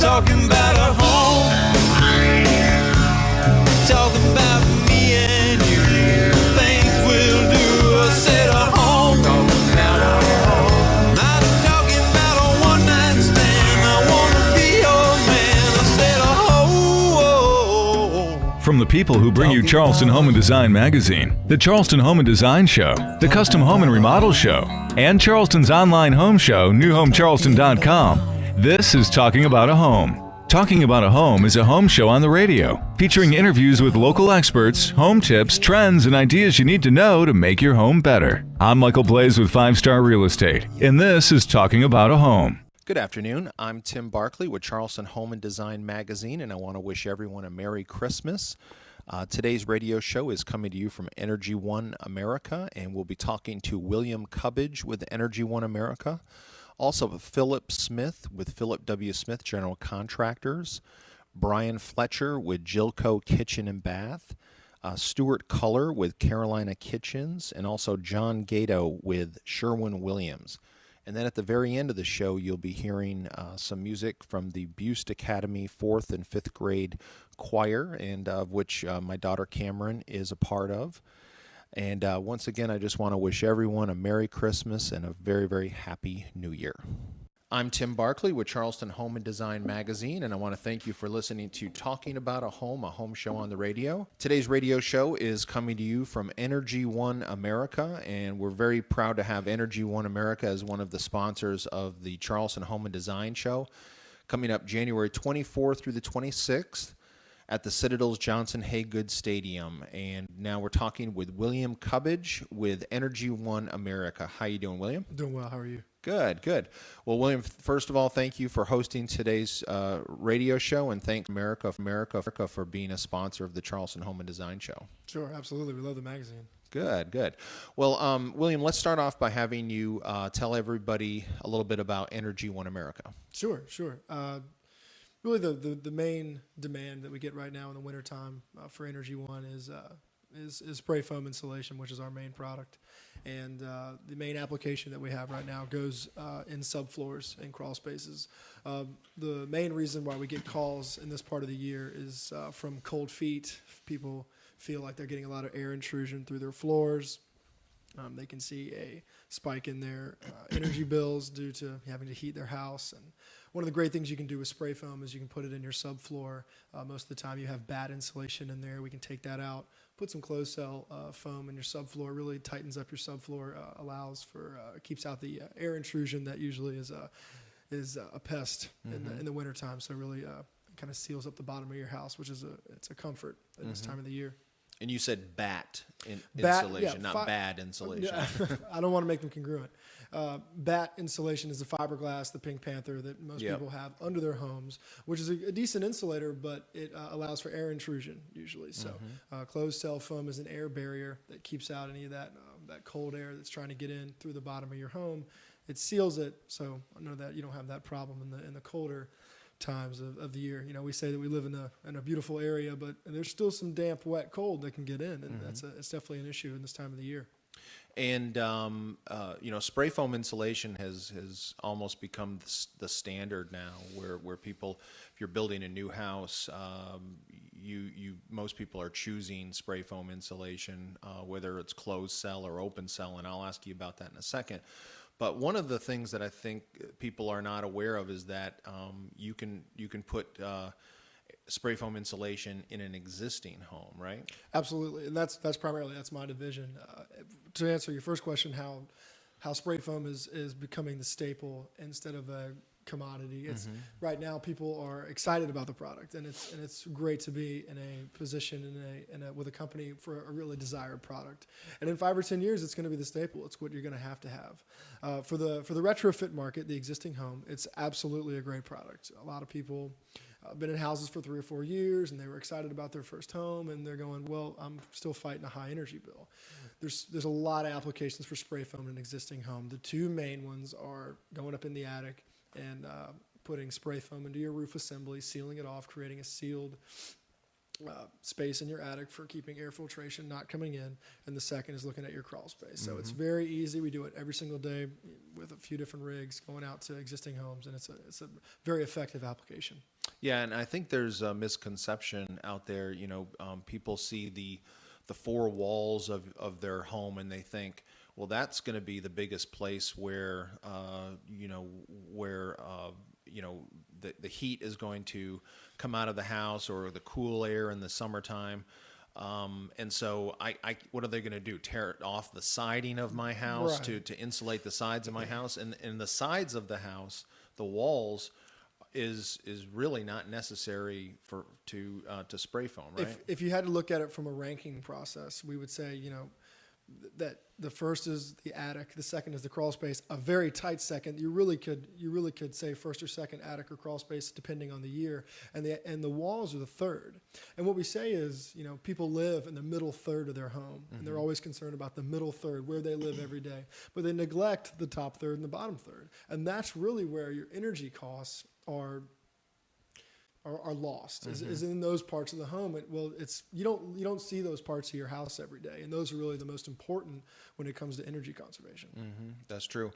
talking about a home. Talking about me and you. Things we'll do. I said a home. Talking about a home. Not talking about a one-night stand. I wanna be your man. I said a home. From the people who bring you Charleston Home and Design Magazine, the Charleston Home and Design Show, the Custom Home and Remodel Show, and Charleston's online home show, newhomecharleston.com, this is Talking About a Home. Talking About a Home is a home show on the radio, featuring interviews with local experts, home tips, trends, and ideas you need to know to make your home better. I'm Michael Blaze with 5 Star Real Estate, and this is Talking About a Home. Good afternoon. I'm Tim Barkley with Charleston Home and Design Magazine, and I want to wish everyone a Merry Christmas. Today's radio show is coming to you from Energy One America, and we'll be talking to William Cubbage with Energy One America. Also, Phillip Smith with Phillip W. Smith General Contractors, Brian Fletcher with Jilco Kitchen and Bath, Stuart Culler with Carolina Kitchens, and also John Gato with Sherwin-Williams. And then at the very end of the show, you'll be hearing some music from the Buste Academy 4th and 5th grade choir, and of which my daughter Cameron is a part of. And once again, I just want to wish everyone a Merry Christmas and a very, very Happy New Year. I'm Tim Barkley with Charleston Home and Design Magazine, and I want to thank you for listening to Talking About a home show on the radio. Today's radio show is coming to you from Energy One America, and we're very proud to have Energy One America as one of the sponsors of the Charleston Home and Design Show, coming up January 24th through the 26th. At the Citadel's Johnson Haygood Stadium. And now we're talking with William Cubbage with Energy One America. How you doing, William? Doing well. How are you? Good, good. Well, William, first of all, thank you for hosting today's radio show, and thank America for being a sponsor of the Charleston Home and Design Show. Sure, absolutely. We love the magazine. Good, good. Well, William, let's start off by having you tell everybody a little bit about Energy One America. Sure. Really, the main demand that we get right now in the wintertime for Energy One is spray foam insulation, which is our main product. And the main application that we have right now goes in subfloors and crawl spaces. The main reason why we get calls in this part of the year is from cold feet. People feel like they're getting a lot of air intrusion through their floors. They can see a spike in their energy bills due to having to heat their house. And one of the great things you can do with spray foam is you can put it in your subfloor. Most of the time you have bad insulation in there. We can take that out, put some closed cell foam in your subfloor. Really tightens up your subfloor, allows for keeps out the air intrusion that usually is a pest in the wintertime. So really kind of seals up the bottom of your house, which is it's a comfort at this time of the year. And you said insulation, not bad insulation. Yeah, I don't want to make them congruent. Bat insulation is the fiberglass, the Pink Panther that most people have under their homes, which is a decent insulator, but it allows for air intrusion usually. So closed cell foam is an air barrier that keeps out any of that cold air that's trying to get in through the bottom of your home. It seals it, so I know that you don't have that problem in the colder times of the year. You know, we say that we live in a beautiful area, but there's still some damp, wet, cold that can get in, and it's definitely an issue in this time of the year. And spray foam insulation has almost become the standard now, where people, if you're building a new house, most people are choosing spray foam insulation, whether it's closed cell or open cell, and I'll ask you about that in a second. But one of the things that I think people are not aware of is that you can put spray foam insulation in an existing home, right? Absolutely, and that's primarily my division. To answer your first question, how spray foam is becoming the staple instead of a commodity. It's right now people are excited about the product, and it's great to be in a position with a company for a really desired product. And in 5 or 10 years, it's going to be the staple. It's what you're going to have. For the retrofit market, the existing home, it's absolutely a great product. A lot of people been in houses for 3 or 4 years, and they were excited about their first home, and they're going, well, I'm still fighting a high energy bill. There's a lot of applications for spray foam in an existing home. The two main ones are going up in the attic and putting spray foam into your roof assembly, sealing it off, creating a sealed space in your attic for keeping air filtration not coming in, and the second is looking at your crawl space. So it's very easy. We do it every single day with a few different rigs going out to existing homes, and it's a very effective application. Yeah, and I think there's a misconception out there. People see the four walls of their home and they think, well, that's going to be the biggest place where the heat is going to come out of the house, or the cool air in the summertime. And so what are they going to do? Tear off the siding of my house to insulate the sides of my house? And the sides of the house, the walls, is really not necessary to spray foam, right? If you had to look at it from a ranking process, we would say, that the first is the attic, the second is the crawl space, a very tight second. You really could say first or second attic or crawl space depending on the year, and the walls are the third. And what we say is, people live in the middle third of their home, and they're always concerned about the middle third, where they live every day, but they neglect the top third and the bottom third, and that's really where your energy costs are lost, is in those parts of the home. You don't see those parts of your house every day, and those are really the most important when it comes to energy conservation. That's true.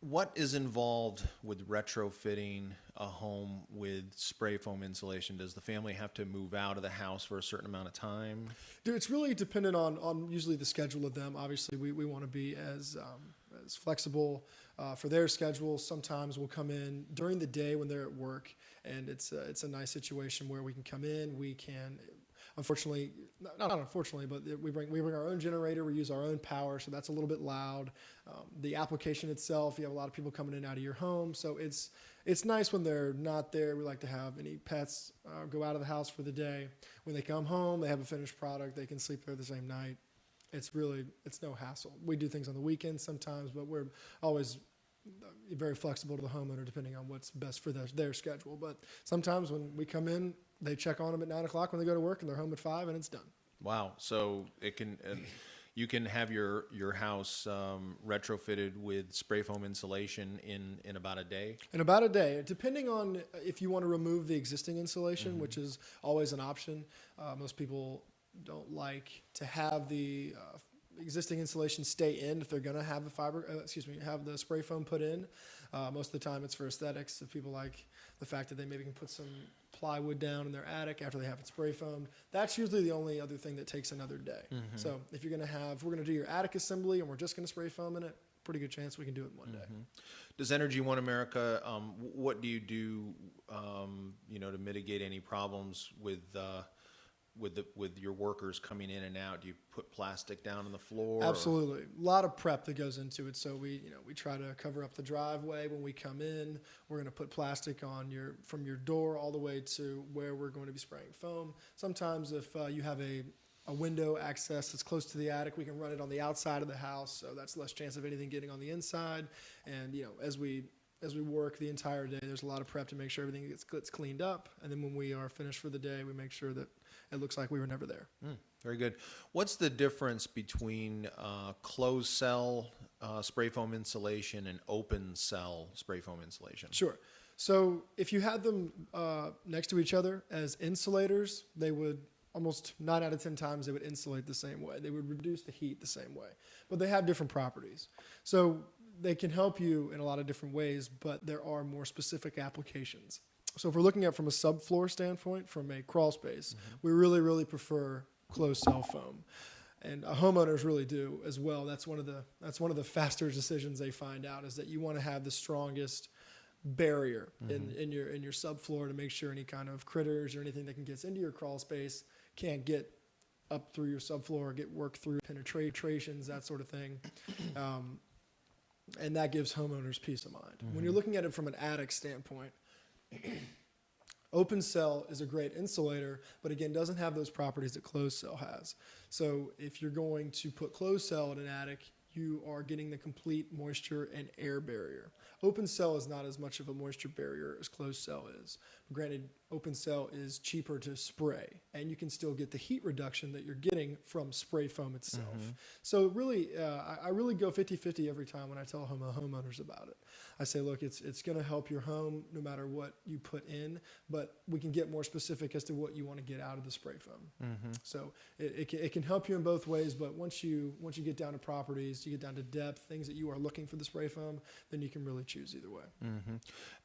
What is involved with retrofitting a home with spray foam insulation? Does the family have to move out of the house for a certain amount of time? It's really dependent on usually the schedule of them. Obviously, we want to be as flexible for their schedule. Sometimes we'll come in during the day when they're at work, and it's a nice situation where we can come in. We can, unfortunately, not unfortunately, but we bring our own generator. We use our own power, so that's a little bit loud. The application itself, you have a lot of people coming in and out of your home, so it's nice when they're not there. We like to have any pets go out of the house for the day. When they come home, they have a finished product. They can sleep there the same night. It's no hassle. We do things on the weekends sometimes, but we're always very flexible to the homeowner depending on what's best for their schedule. But sometimes when we come in, they check on them at 9 o'clock when they go to work, and they're home at 5, and it's done. Wow. So you can have your house retrofitted with spray foam insulation in about a day? In about a day, depending on if you want to remove the existing insulation, which is always an option. Most people don't like to have the existing insulation stay in if they're going to have have the spray foam put in. Most of the time it's for aesthetics. If people like the fact that they maybe can put some plywood down in their attic after they have it spray foamed, that's usually the only other thing that takes another day. So if we're going to do your attic assembly and we're just going to spray foam in it, pretty good chance we can do it in one day. Does Energy One America, what do you do, to mitigate any problems with your workers coming in and out? Do you put plastic down on the floor? Absolutely. A lot of prep that goes into it. So we try to cover up the driveway when we come in. We're going to put plastic on from your door all the way to where we're going to be spraying foam. Sometimes if you have a window access that's close to the attic, we can run it on the outside of the house, so that's less chance of anything getting on the inside. And as we work the entire day, there's a lot of prep to make sure everything gets cleaned up. And then when we are finished for the day, we make sure that it looks like we were never there. Very good. What's the difference between closed cell spray foam insulation and open cell spray foam insulation? Sure. So if you had them next to each other as insulators, they would almost 9 out of 10 times they would insulate the same way. They would reduce the heat the same way. But they have different properties. So they can help you in a lot of different ways, but there are more specific applications. So if we're looking at from a subfloor standpoint, from a crawl space, we really, really prefer closed cell foam. And homeowners really do as well. That's one of the faster decisions they find out, is that you want to have the strongest barrier in your subfloor to make sure any kind of critters or anything that can get into your crawl space can't get up through your subfloor, get worked through penetrations, that sort of thing. And that gives homeowners peace of mind. When you're looking at it from an attic standpoint, open cell is a great insulator, but again, doesn't have those properties that closed cell has. So if you're going to put closed cell in an attic, you are getting the complete moisture and air barrier. open cell is not as much of a moisture barrier as closed cell is. Granted, open cell is cheaper to spray, and you can still get the heat reduction that you're getting from spray foam itself. So really, I really go 50-50 every time when I tell homeowners about it. I say, look, it's going to help your home no matter what you put in, but we can get more specific as to what you want to get out of the spray foam. So it can help you in both ways, but once you get down to properties, you get down to depth, things that you are looking for the spray foam, then you can really choose either way.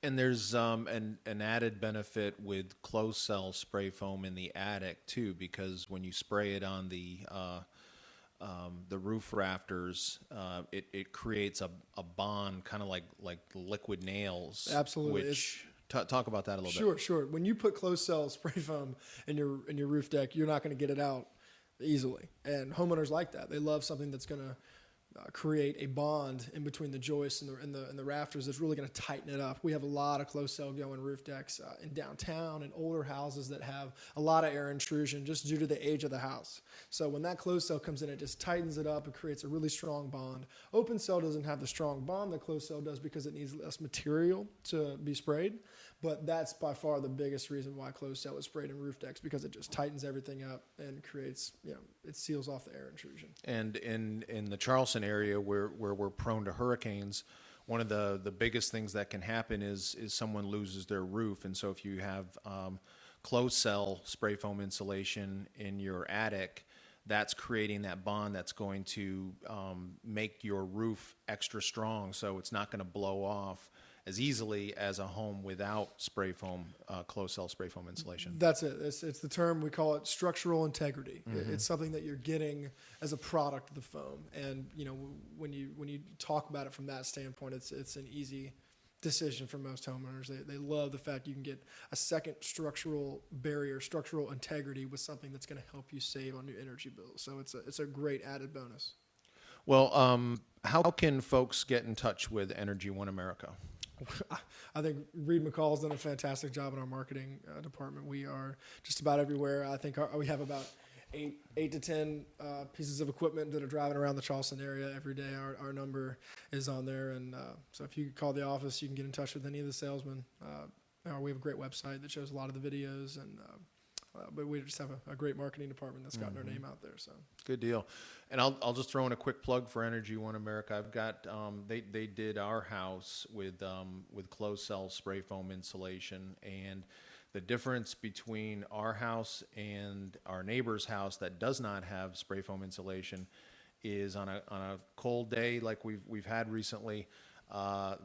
And there's an added benefit with closed cell spray foam in the attic too, because when you spray it on the roof rafters, it creates a bond, kind of like liquid nails. Absolutely. Which talk about that a little bit. Sure. When you put closed cell spray foam in your roof deck, you're not going to get it out easily, and homeowners like that. They love something that's going to create a bond in between the joists and the rafters that's really going to tighten it up. We have a lot of closed cell going roof decks in downtown and older houses that have a lot of air intrusion just due to the age of the house. So when that closed cell comes in, it just tightens it up and creates a really strong bond. Open cell doesn't have the strong bond that closed cell does because it needs less material to be sprayed. But that's by far the biggest reason why closed cell is sprayed in roof decks, because it just tightens everything up and creates, it seals off the air intrusion. And in the Charleston area where we're prone to hurricanes, one of the biggest things that can happen is someone loses their roof. And so if you have closed cell spray foam insulation in your attic, that's creating that bond that's going to make your roof extra strong, so it's not going to blow off as easily as a home without spray foam, closed cell spray foam insulation. That's it. It's the term, we call it structural integrity. It's something that you're getting as a product of the foam. And when you talk about it from that standpoint, it's an easy decision for most homeowners. They love the fact you can get a second structural barrier, structural integrity with something that's going to help you save on your energy bills. So it's a great added bonus. Well, how can folks get in touch with Energy One America? I think Reed McCall's done a fantastic job in our marketing department. We are just about everywhere. I think we have about eight to 10 pieces of equipment that are driving around the Charleston area every day. Our number is on there, and so if you call the office, you can get in touch with any of the salesmen. We have a great website that shows a lot of the videos, and but we just have a great marketing department that's gotten our name out there. So good deal. And I'll just throw in a quick plug for Energy One America. I've got they did our house with closed cell spray foam insulation, and the difference between our house and our neighbor's house that does not have spray foam insulation is on a cold day like we've had recently,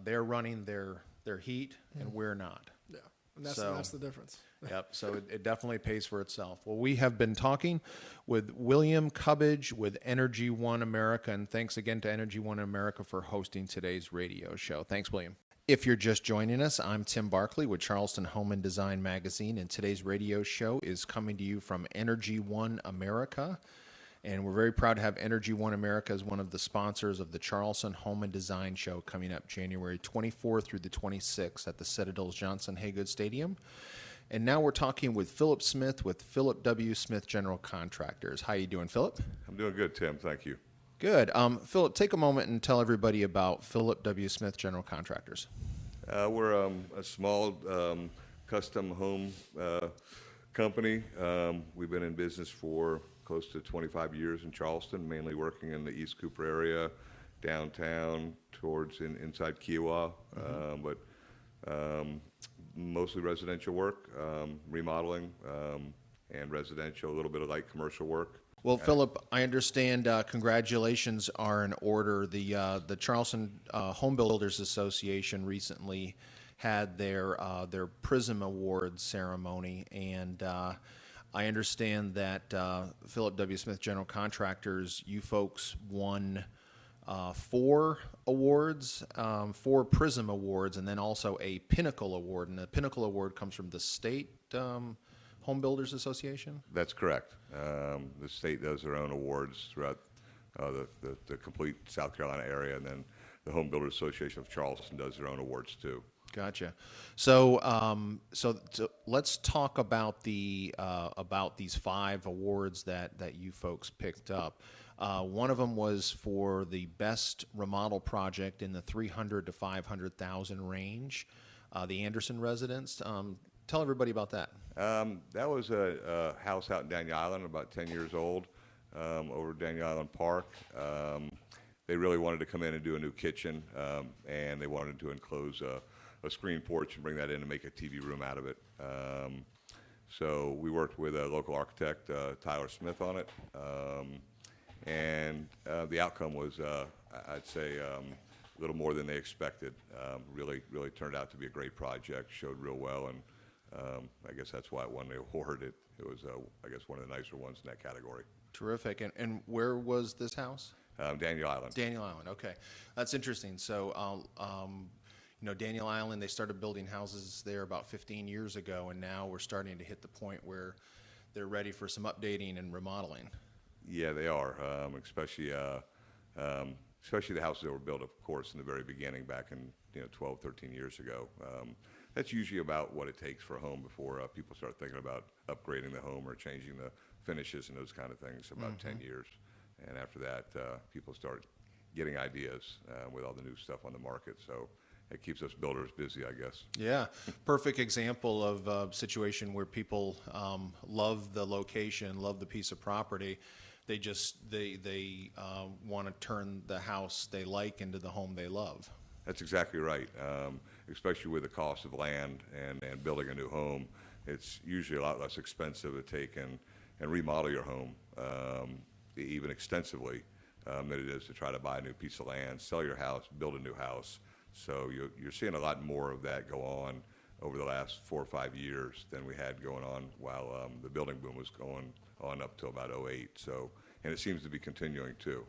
they're running their heat and we're not. yeah, and that's the difference. Yep, so it definitely pays for itself. Well, we have been talking with William Cubbage with Energy One America, and thanks again to Energy One America for hosting today's radio show. Thanks, William. If you're just joining us, I'm Tim Barkley with Charleston Home and Design Magazine, and today's radio show is coming to you from Energy One America. And we're very proud to have Energy One America as one of the sponsors of the Charleston Home and Design Show coming up January 24th through the 26th at the Citadel's Johnson Haygood Stadium. And now we're talking with Phillip Smith with Phillip W. Smith General Contractors. How you doing, Phillip? I'm doing good, Tim. Thank you. Good. Phillip, take a moment and tell everybody about Phillip W. Smith General Contractors. We're a small custom home company. We've been in business for close to 25 years in Charleston, mainly working in the East Cooper area, downtown, towards inside Kiowa, but mostly residential work, remodeling, and residential, a little bit of light commercial work. Well, Phillip, I understand congratulations are in order. The Charleston Home Builders Association recently had their Prism Awards ceremony, and I understand that Phillip W. Smith General Contractors, you folks won 4 awards, 4 Prism Awards, and then also a Pinnacle Award. And the Pinnacle Award comes from the state Home Builders Association? That's correct. The state does their own awards throughout the complete South Carolina area, and then the Home Builders Association of Charleston does their own awards too. Gotcha. So, so let's talk about about these 5 awards that you folks picked up. One of them was for the best remodel project in the 300 to 500,000 range, the Anderson residence. Tell everybody about that. That was a house out in Daniel Island, about 10 years old, over Daniel Island Park. They really wanted to come in and do a new kitchen, and they wanted to enclose a screen porch and bring that in and make a TV room out of it. So we worked with a local architect, Tyler Smith, on it, and the outcome was, I'd say, a little more than they expected. Really turned out to be a great project, showed real well, and I guess that's why it won the award. It was, I guess, one of the nicer ones in that category. Terrific. And where was this house? Daniel Island. Daniel Island. Okay, that's interesting. So, Daniel Island, they started building houses there about 15 years ago, and now we're starting to hit the point where they're ready for some updating and remodeling. Yeah, they are, especially the houses that were built, of course, in the very beginning back in 12, 13 years ago. That's usually about what it takes for a home before people start thinking about upgrading the home or changing the finishes and those kind of things, about 10 years. And after that, people start getting ideas with all the new stuff on the market. So it keeps us builders busy, I guess. Yeah, perfect example of a situation where people love the location, love the piece of property. They want to turn the house they like into the home they love. That's exactly right. Especially with the cost of land and building a new home, it's usually a lot less expensive to take and remodel your home, even extensively, than it is to try to buy a new piece of land, sell your house, build a new house. So you're seeing a lot more of that go on over the last 4 or 5 years than we had going on while the building boom was going on up till about '08. So, and it seems to be continuing too.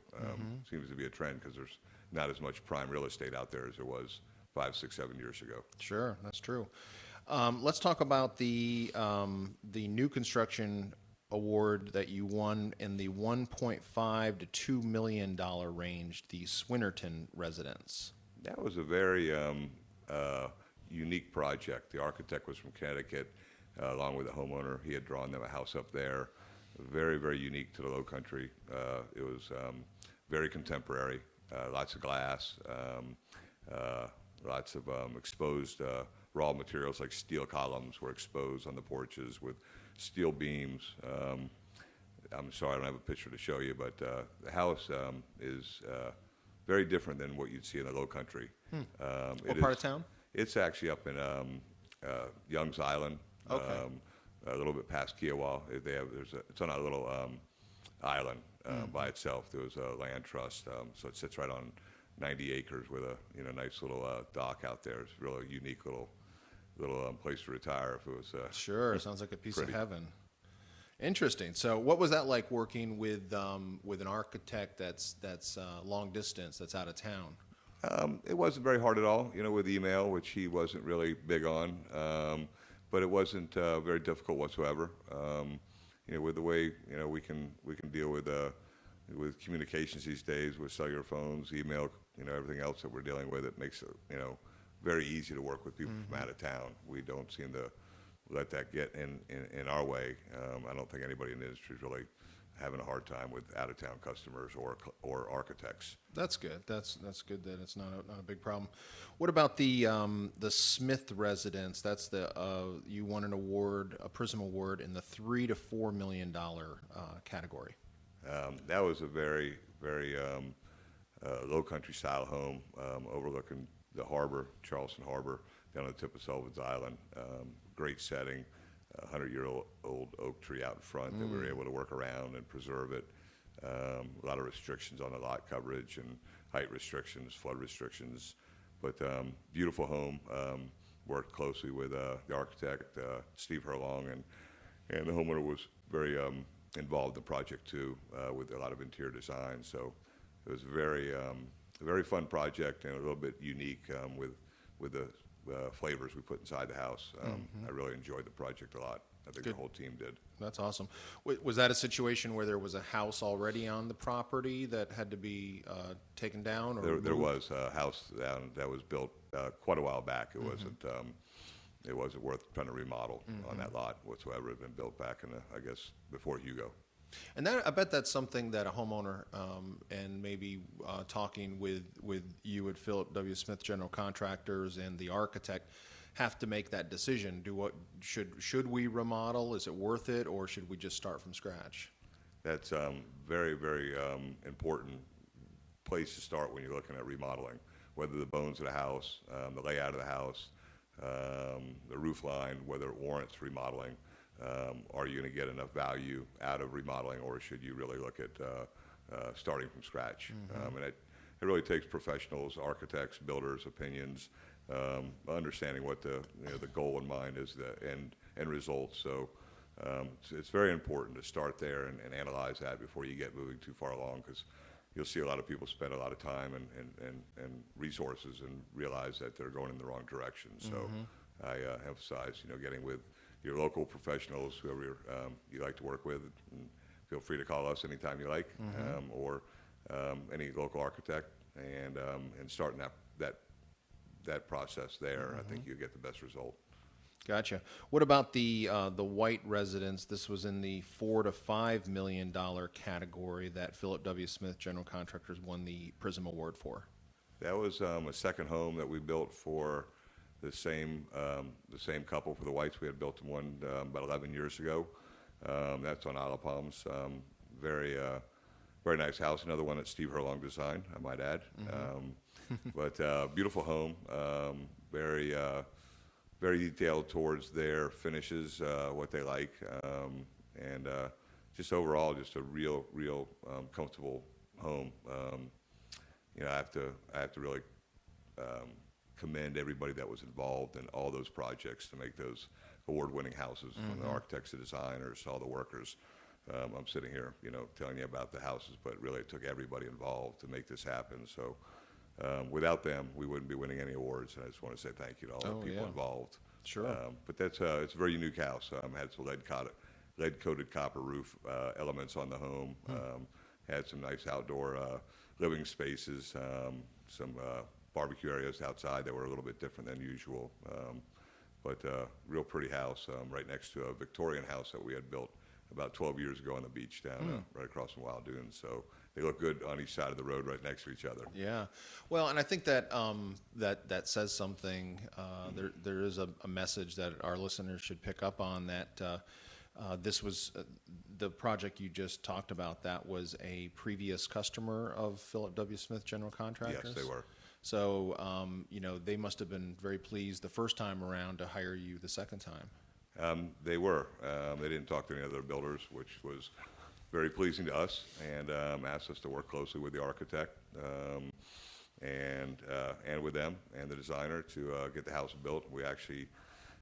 Seems to be a trend because there's not as much prime real estate out there as there was 5, 6, 7 years ago. Sure, that's true. Let's talk about the new construction award that you won in the $1.5 to $2 million range, the Swinnerton residence. That was a very unique project. The architect was from Connecticut, along with the homeowner. He had drawn them a house up there, very, very unique to the Low Country. It was very contemporary, lots of glass, lots of exposed raw materials like steel columns were exposed on the porches with steel beams. I'm sorry, I don't have a picture to show you, but the house is very different than what you'd see in the Low Country. What part of town? It's actually up in Young's Island, Okay. A little bit past Kiowa. It's on a little island by itself. There was a land trust, so it sits right on 90 acres with a nice little dock out there. It's a really unique little place to retire if it was. Sure, sounds like a piece pretty. of heaven. Interesting. So, what was that like working with an architect that's long distance, that's out of town? It wasn't very hard at all, with email, which he wasn't really big on, but it wasn't very difficult whatsoever. With the way we can deal with communications these days with cellular phones, email, everything else that we're dealing with, it makes it very easy to work with people from out of town. We don't seem to let that get in our way. I don't think anybody in the industry is really having a hard time with out-of-town customers or architects. That's good. That's good that it's not a big problem. What about the Smith residence? That's you won an award, a Prism Award, in the $3 to $4 million category. That was a very, very low country style home overlooking the harbor, Charleston Harbor, down on the tip of Sullivan's Island. Great setting, 100-year-old oak tree out in front that we were able to work around and preserve it. A lot of restrictions on the lot coverage and height restrictions, flood restrictions, but beautiful home. Worked closely with the architect, Steve Herlong, and the homeowner was very involved in the project too, with a lot of interior design. So it was a very fun project and a little bit unique with the flavors we put inside the house. I really enjoyed the project a lot. I think Good. the whole team did. That's awesome. Was that a situation where there was a house already on the property that had to be taken down? Or There moved? was a house that was built quite a while back. It wasn't worth trying to remodel on that lot whatsoever. It had been built back in I guess before Hugo. And that, I bet that's something that a homeowner, and maybe talking with you at Phillip W. Smith General Contractors and the architect, have to make that decision. Should we remodel? Is it worth it, or should we just start from scratch? That's very, very important place to start when you're looking at remodeling, whether the bones of the house, the layout of the house, the roof line, whether it warrants remodeling. Are you going to get enough value out of remodeling, or should you really look at starting from scratch? And it really takes professionals, architects, builders' opinions, understanding what the goal in mind is, the end result. So it's very important to start there and analyze that before you get moving too far along, because you'll see a lot of people spend a lot of time and resources and realize that they're going in the wrong direction. So I emphasize, getting with your local professionals, whoever you like to work with, and feel free to call us anytime you like, or any local architect, and starting that process there. I think you'll get the best result. Gotcha. What about the white residence? This was in the $4 to $5 million category that Phillip W. Smith General Contractors won the Prism Award for. That was a second home that we built for the same couple. For the whites, we had built one about 11 years ago. That's on Isle of Palms. Very nice house. Another one that Steve Herlong designed, I might add. But beautiful home. Very detailed towards their finishes, what they like, and just overall, just a real comfortable home. I have to really commend everybody that was involved in all those projects to make those award-winning houses, from the architects, the designers, all the workers. I'm sitting here, telling you about the houses, but really it took everybody involved to make this happen. So without them, we wouldn't be winning any awards. And I just want to say thank you to all the people involved. Sure. But it's a very unique house. Had some lead-coated copper roof elements on the home. Had some nice outdoor living spaces, some barbecue areas outside that were a little bit different than usual. But real pretty house right next to a Victorian house that we had built about 12 years ago on the beach down right across from Wild Dunes. So they look good on each side of the road right next to each other. Yeah. Well, and I think that that says something. There is a message that our listeners should pick up on, that this was the project you just talked about. That was a previous customer of Phillip W. Smith General Contractors? Yes, they were. So, they must have been very pleased the first time around to hire you the second time. They were. They didn't talk to any other builders, which was very pleasing to us, and asked us to work closely with the architect and with them and the designer to get the house built. We actually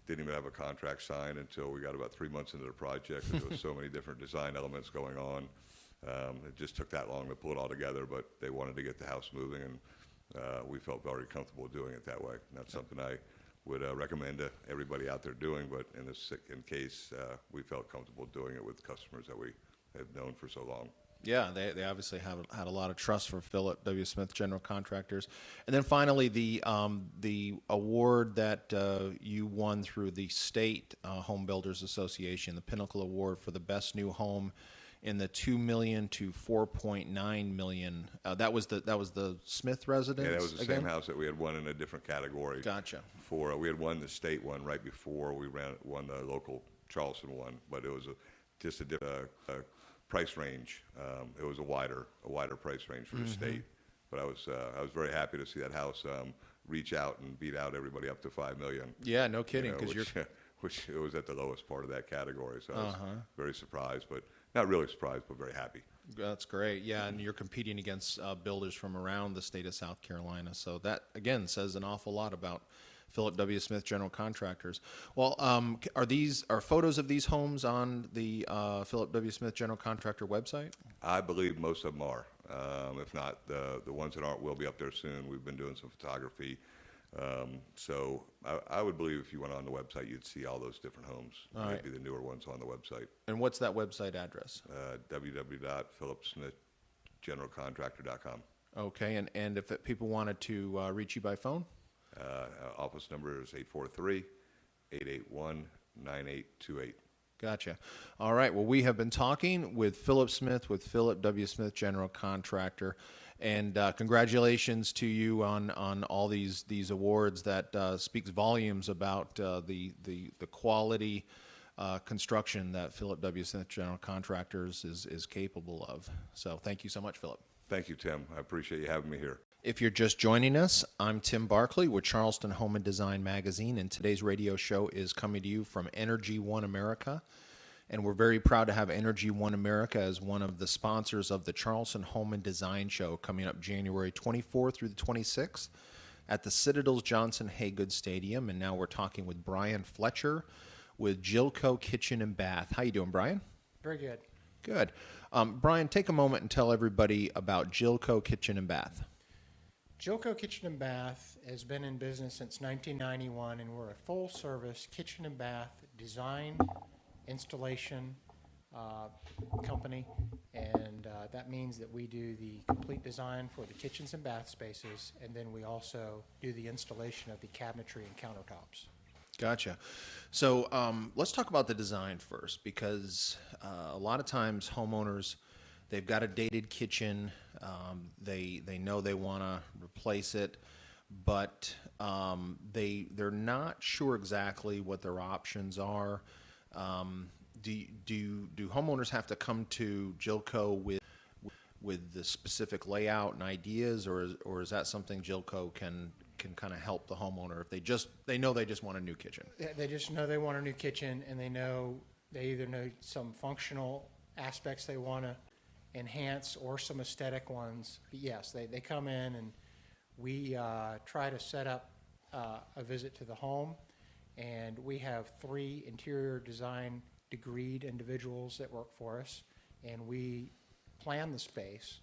didn't even have a contract signed until we got about 3 months into the project. There was so many different design elements going on. It just took that long to pull it all together, but they wanted to get the house moving, and we felt very comfortable doing it that way. And that's something I would recommend to everybody out there doing, but in case we felt comfortable doing it with customers that we have known for so long. Yeah, they obviously have had a lot of trust for Phillip W. Smith General Contractors. And then finally, the award that you won through the State Home Builders Association, the Pinnacle Award for the best new home in the $2 million to $4.9 million. That was the Smith residence. Yeah, that was the again? same house that we had won in a different category. Gotcha. We had won the state one right before we won the local Charleston one, but it was just a price range. It was a wider price range for the state. But I was very happy to see that house reach out and beat out everybody up to $5 million. Yeah, no kidding. Which it was at the lowest part of that category. So I was very surprised, but not really surprised, but very happy. That's great. Yeah, and you're competing against builders from around the state of South Carolina. So that, again, says an awful lot about Phillip W. Smith General Contractors. Well, are photos of these homes on the Phillip W. Smith General Contractor website? I believe most of them are. If not, the ones that aren't will be up there soon. We've been doing some photography. So I would believe if you went on the website, you'd see all those different homes. Maybe the newer ones on the website. And what's that website address? www.phillipsmithgeneralcontractor.com. Okay, and if people wanted to reach you by phone? Office number is 843-881-9828. Gotcha. All right. Well, we have been talking with Phillip Smith with Phillip W. Smith General Contractor, and congratulations to you on all these awards. That speaks volumes about the quality construction that Phillip W. Smith General Contractors is capable of. So, thank you so much, Phillip. Thank you, Tim. I appreciate you having me here. If you're just joining us, I'm Tim Barkley with Charleston Home and Design Magazine, and today's radio show is coming to you from Energy One America. And we're very proud to have Energy One America as one of the sponsors of the Charleston Home and Design Show coming up January 24th through the 26th at the Citadel's Johnson Haygood Stadium. And now we're talking with Brian Fletcher with Jilco Kitchen and Bath. How you doing, Brian? Very good. Good. Brian, take a moment and tell everybody about Jilco Kitchen and Bath. Jilco Kitchen and Bath has been in business since 1991, and we're a full-service kitchen and bath design, installation company, and that means that we do the complete design for the kitchens and bath spaces, and then we also do the installation of the cabinetry and countertops. Gotcha. So let's talk about the design first, because a lot of times homeowners, they've got a dated kitchen, they know they want to replace it, but they're not sure exactly what their options are. Do homeowners have to come to Jilco with the specific layout and ideas, or is that something Jilco can kind of help the homeowner if they know they just want a new kitchen? They just know they want a new kitchen, and they either know some functional aspects they want to enhance or some aesthetic ones. But yes, they come in, and we try to set up a visit to the home, and we have 3 interior design degreed individuals that work for us, and we plan the space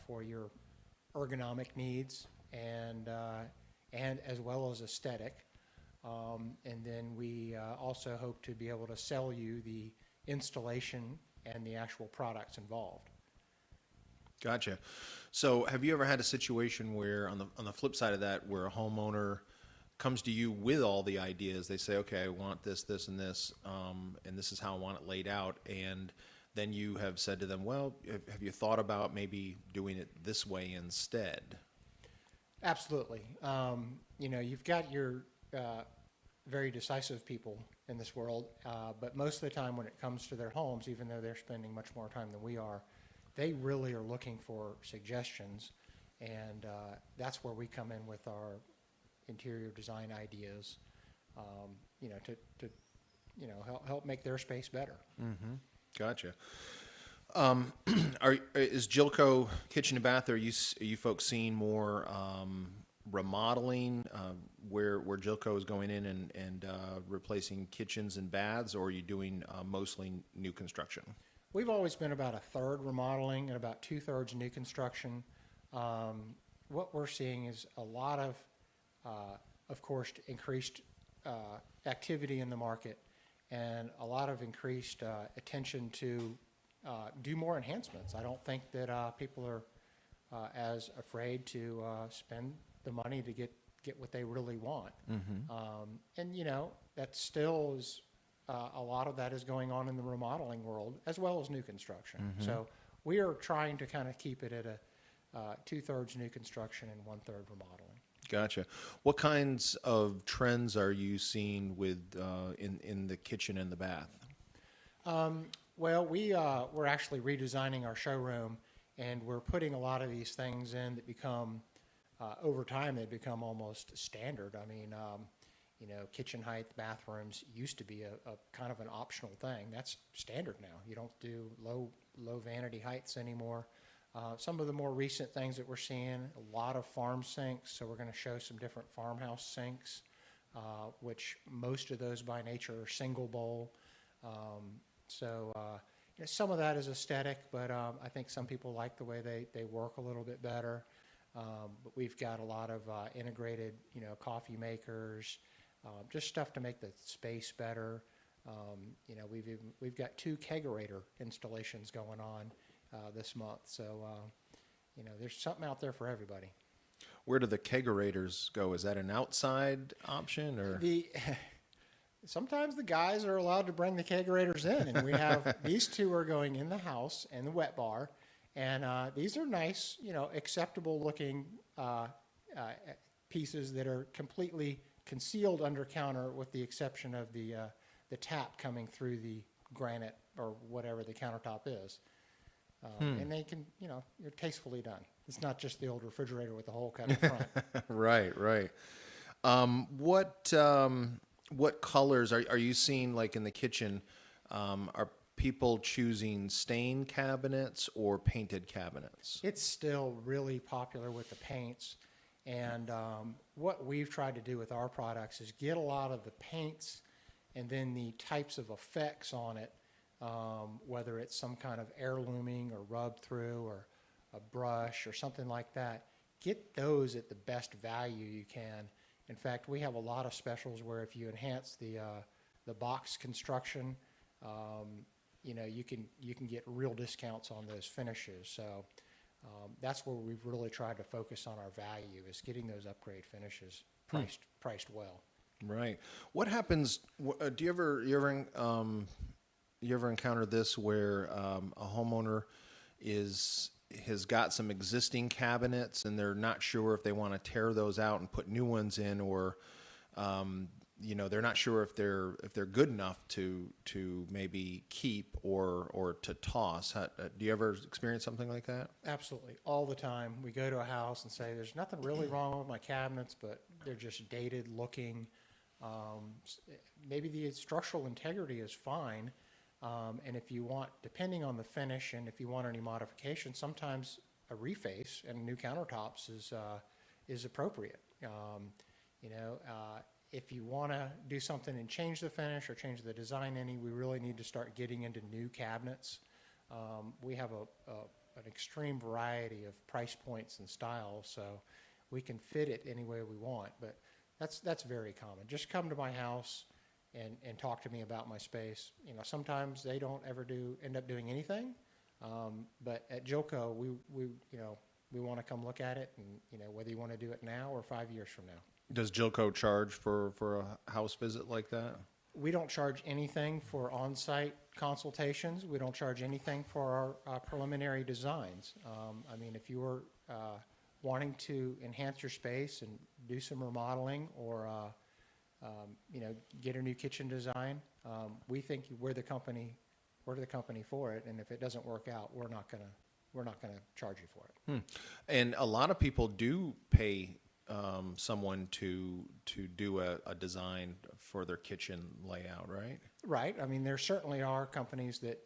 for your ergonomic needs and as well as aesthetic. And then we also hope to be able to sell you the installation and the actual products involved. Gotcha. So have you ever had a situation where, on the flip side of that, where a homeowner comes to you with all the ideas? They say, okay, I want this, this, and this, and this is how I want it laid out, and then you have said to them, well, have you thought about maybe doing it this way instead? Absolutely. You've got your very decisive people in this world, but most of the time when it comes to their homes, even though they're spending much more time than we are, they really are looking for suggestions, and that's where we come in with our interior design ideas, to help make their space better. Mm-hmm. Gotcha. Is Jilco Kitchen and Bath, are you folks seeing more remodeling, where Jilco is going in and replacing kitchens and baths, or are you doing mostly new construction? We've always been about 1/3 remodeling and about 2/3 new construction. What we're seeing is a lot of course, increased activity in the market, and a lot of increased attention to do more enhancements. I don't think that people are as afraid to spend the money to get what they really want. Mm-hmm. And that still is a lot of that is going on in the remodeling world as well as new construction. Mm-hmm. So we are trying to kind of keep it at a 2/3 new construction and 1/3 remodeling. Gotcha. What kinds of trends are you seeing with in the kitchen and the bath? Well, we're actually redesigning our showroom, and we're putting a lot of these things in that become, over time, they become almost standard. I mean, kitchen height, bathrooms used to be a kind of an optional thing. That's standard now. You don't do low vanity heights anymore. Some of the more recent things that we're seeing, a lot of farm sinks. So we're going to show some different farmhouse sinks, which most of those by nature are single bowl. Some of that is aesthetic, but I think some people like the way they work a little bit better. But we've got a lot of integrated, coffee makers, just stuff to make the space better. We've got 2 kegerator installations going on this month, so there's something out there for everybody. Where do the kegerators go? Is that an outside option, or sometimes the guys are allowed to bring the kegerators in, and we have these two are going in the house and the wet bar, and these are nice, acceptable looking pieces that are completely concealed under counter, with the exception of the tap coming through the granite or whatever the countertop is. And they can, they're tastefully done. It's not just the old refrigerator with the hole cut in front. Right. What colors are you seeing, like in the kitchen? Are people choosing stained cabinets or painted cabinets? It's still really popular with the paints. And what we've tried to do with our products is get a lot of the paints and then the types of effects on it, whether it's some kind of heirlooming or rub through or a brush or something like that. Get those at the best value you can. In fact, we have a lot of specials where if you enhance the box construction, you can get real discounts on those finishes. So that's where we've really tried to focus on our value, is getting those upgrade finishes priced well. Right. What happens? Do you ever encounter this where a homeowner has got some existing cabinets and they're not sure if they want to tear those out and put new ones in, or they're not sure if they're good enough to maybe keep or to toss? Do you ever experience something like that? Absolutely, all the time. We go to a house and say, "There's nothing really wrong with my cabinets, but they're just dated looking. Maybe the structural integrity is fine." And if you want, depending on the finish, and if you want any modification, sometimes a reface and new countertops is appropriate. If you want to do something and change the finish or change the design we really need to start getting into new cabinets. We have an extreme variety of price points and styles, so we can fit it any way we want. But that's very common. Just come to my house and talk to me about my space. Sometimes they don't ever end up doing anything, but at Jilco, we want to come look at it, and whether you want to do it now or 5 years from now. Does Jilco charge for a house visit like that? We don't charge anything for on-site consultations. We don't charge anything for our preliminary designs. If you were wanting to enhance your space and do some remodeling, or get a new kitchen design, we think we're the company for it. And if it doesn't work out, we're not gonna charge you for it. And a lot of people do pay someone to do a design for their kitchen layout, right? Right. There certainly are companies that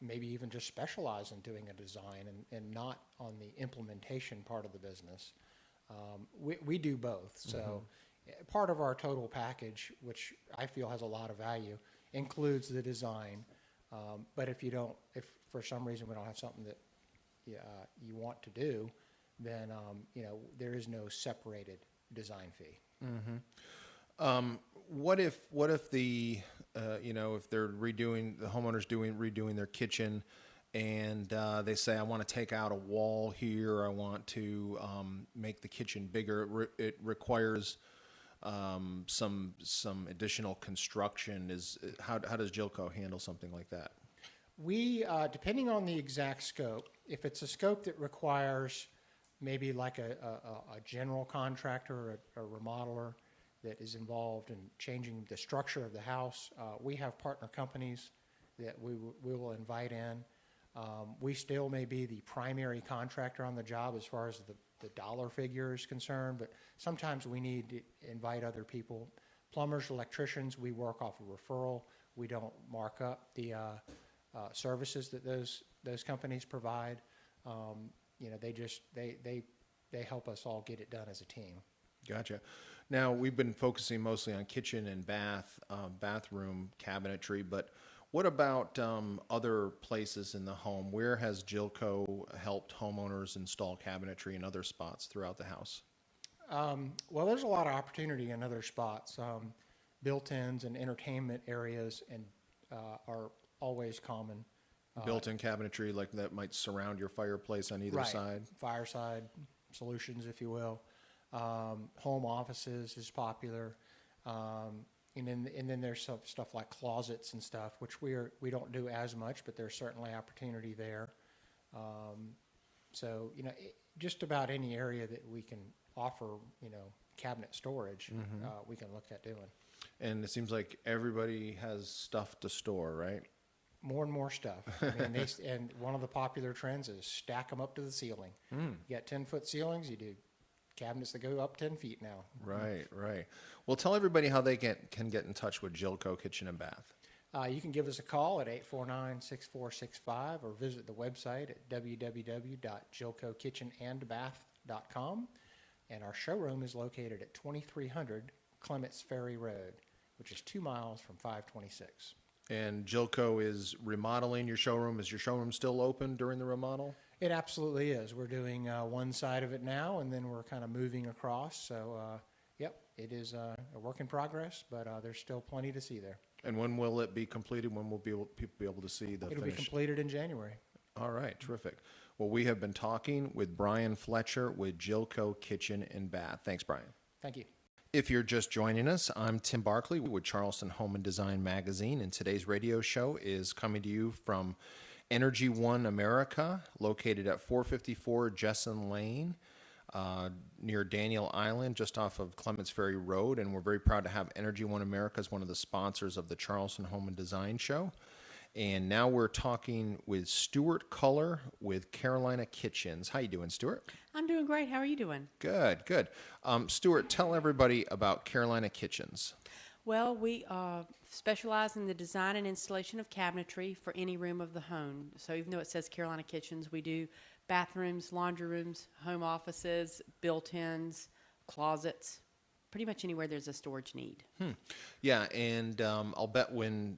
maybe even just specialize in doing a design and not on the implementation part of the business. We do both. So part of our total package, which I feel has a lot of value, includes the design. But if for some reason we don't have something that you want to do, then there is no separated design fee. What if the if they're the homeowner's redoing their kitchen, and they say, I want to take out a wall here, I want to make the kitchen bigger. It requires some additional construction. How does Jilco handle something like that? We, depending on the exact scope, if it's a scope that requires maybe like a general contractor or a remodeler that is involved in changing the structure of the house, we have partner companies that we will invite in. We still may be the primary contractor on the job as far as the dollar figure is concerned, but sometimes we need to invite other people. Plumbers, electricians, we work off a referral. We don't mark up the services that those companies provide. They help us all get it done as a team. Gotcha. Now, we've been focusing mostly on kitchen and bathroom cabinetry, but what about other places in the home? Where has Jilco helped homeowners install cabinetry in other spots throughout the house? Well, there's a lot of opportunity in other spots. Built-ins and entertainment areas are always common. Built-in cabinetry like that might surround your fireplace on either side? Fireside solutions, if you will. Home offices is popular. And then there's some stuff like closets and stuff, which we don't do as much, but there's certainly opportunity there. So, just about any area that we can offer, cabinet storage, we can look at doing. And it seems like everybody has stuff to store, right? More and more stuff. I mean, and one of the popular trends is stack them up to the ceiling. You got 10-foot ceilings, you do cabinets that go up 10 feet now. Right, right. Well, tell everybody how they can get in touch with Jilco Kitchen and Bath. You can give us a call at 849-6465 or visit the website at www.jilcokitchenandbath.com. And our showroom is located at 2300 Clements Ferry Road, which is 2 miles from 526. And Jilco is remodeling your showroom. Is your showroom still open during the remodel? It absolutely is. We're doing one side of it now, and then we're kind of moving across. So, yep, it is a work in progress, but there's still plenty to see there. And when will it be completed? When will people be able to see the It'll finish? be completed in January. All right, terrific. Well, we have been talking with Brian Fletcher with Jilco Kitchen and Bath. Thanks, Brian. Thank you. If you're just joining us, I'm Tim Barkley with Charleston Home and Design Magazine, and today's radio show is coming to you from Energy One America, located at 454 Jessen Lane, near Daniel Island, just off of Clements Ferry Road. And we're very proud to have Energy One America as one of the sponsors of the Charleston Home and Design Show. And now we're talking with Stuart Culler with Carolina Kitchens. How you doing, Stuart? I'm doing great. How are you doing? Good, good. Stuart, tell everybody about Carolina Kitchens. Well, we specialize in the design and installation of cabinetry for any room of the home. So even though it says Carolina Kitchens, we do bathrooms, laundry rooms, home offices, built-ins, closets, pretty much anywhere there's a storage need. Yeah, and I'll bet when